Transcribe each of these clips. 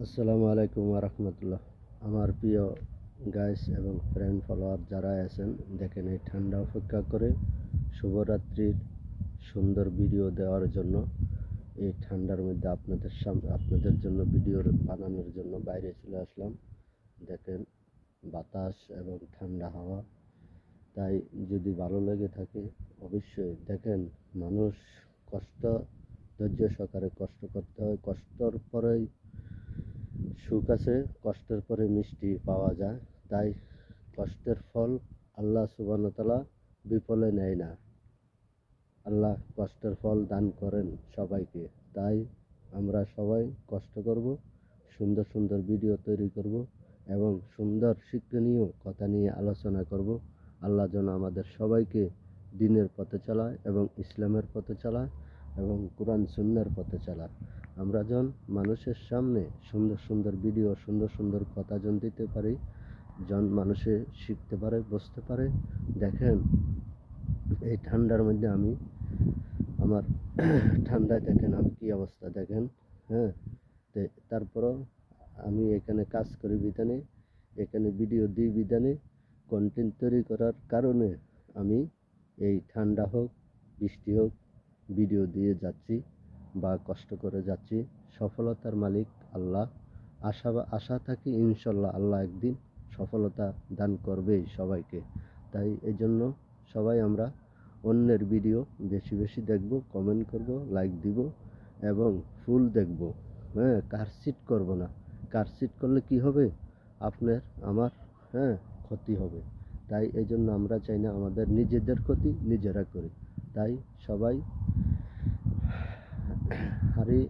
আসসালামু আলাইকুম ওয়া রাহমাতুল্লাহ। আমার প্রিয় গাইস এবং ফ্রেন্ড ফলোয়ার যারা আছেন, দেখেন এই ঠান্ডা উপেক্ষা করে শুভরাত্রির সুন্দর ভিডিও দেওয়ার জন্য এই ঠান্ডার মধ্যে আপনাদের জন্য ভিডিও বানানোর জন্য বাইরে চলে আসলাম। দেখেন বাতাস এবং ঠান্ডা হাওয়া। তাই যদি ভালো লেগে থাকে অবশ্যই দেখেন, মানুষ কষ্ট ধৈর্য সহকারে কষ্ট করতে হয়, কষ্টর পরেই সুখ আছে, কষ্টের পরে মিষ্টি পাওয়া যায়। তাই কষ্টের ফল আল্লাহ সুবহানাহু ওয়া তাআলা বিফলে নেয় না। আল্লাহ কষ্টের ফল দান করেন সবাইকে। তাই আমরা সবাই কষ্ট করব, সুন্দর সুন্দর ভিডিও তৈরি করব এবং সুন্দর শিক্ষণীয় কথা নিয়ে আলোচনা করব। আল্লাহ যেন আমাদের সবাইকে দ্বীনের পথে চালায় এবং ইসলামের পথে চালায় এবং কুরআন সুন্নাহর পথে চালায়। আমরা যেন মানুষের সামনে সুন্দর সুন্দর ভিডিও, সুন্দর সুন্দর কথা যেন দিতে পারি, যেন মানুষে শিখতে পারে, বুঝতে পারে। দেখেন এই ঠান্ডার মধ্যে আমি আমার ঠান্ডায় দেখেন আমি কী অবস্থা দেখেন। হ্যাঁ, তারপরও আমি এখানে কাজ করি বিধানে, এখানে ভিডিও দিই বিধানে, কন্টেন্ট তৈরি করার কারণে আমি এই ঠান্ডা হোক বৃষ্টি হোক ভিডিও দিয়ে যাচ্ছি বা কষ্ট করে যাচ্ছি। সফলতার মালিক আল্লাহ। আশা থাকি ইনশাল্লাহ আল্লাহ একদিন সফলতা দান করবেই সবাইকে। তাই এই জন্য সবাই আমরা অন্যের ভিডিও বেশি বেশি দেখব, কমেন্ট করব, লাইক দিব এবং ফুল দেখব। হ্যাঁ, কারচিট করব না। কারচিট করলে কি হবে? আপনার আমার ক্ষতি হবে। তাই এই জন্য আমরা চাই না আমাদের নিজেদের ক্ষতি নিজেরা করি। তাই সবাই হারি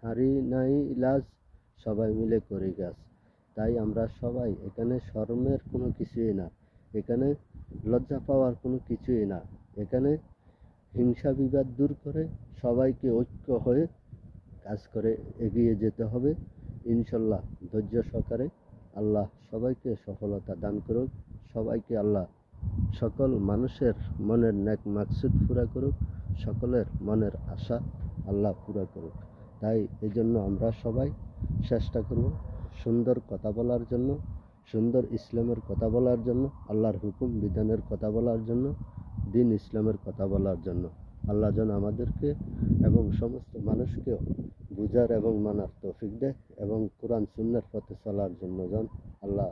হারি নাই ইলাজ, সবাই মিলে করি কাজ। তাই আমরা সবাই এখানে শরমের কোনো কিছুই না, এখানে লজ্জা পাওয়ার কোনো কিছুই না। এখানে হিংসা বিবাদ দূর করে সবাইকে ঐক্য হয়ে কাজ করে এগিয়ে যেতে হবে ইনশাল্লাহ। ধৈর্য সহকারে আল্লাহ সবাইকে সফলতা দান করুক। সবাইকে আল্লাহ সকল মানুষের মনের নেক মাকসুদ পুরা করুক, সকলের মনের আশা আল্লাহ পুরা করুক। তাই এই জন্য আমরা সবাই চেষ্টা করব সুন্দর কথা বলার জন্য, সুন্দর ইসলামের কথা বলার জন্য, আল্লাহর হুকুম বিধানের কথা বলার জন্য, দিন ইসলামের কথা বলার জন্য। আল্লাহ যেন আমাদেরকে এবং সমস্ত মানুষকেও বুঝার এবং মানার তৌফিক দেয় এবং কোরআন সুন্নাহর পথে চলার জন্য যেন আল্লাহ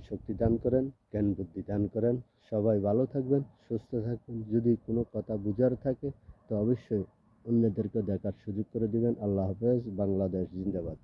শক্তি দান করেন, জ্ঞান বুদ্ধি দান করেন। সবাই ভালো থাকবেন, সুস্থ থাকবেন। যদি কোনো কথা বুঝার থাকে তো অবশ্যই অন্যদেরকে দেখার সুযোগ করে দিবেন। আল্লাহ হাফেজ। বাংলাদেশ জিন্দাবাদ।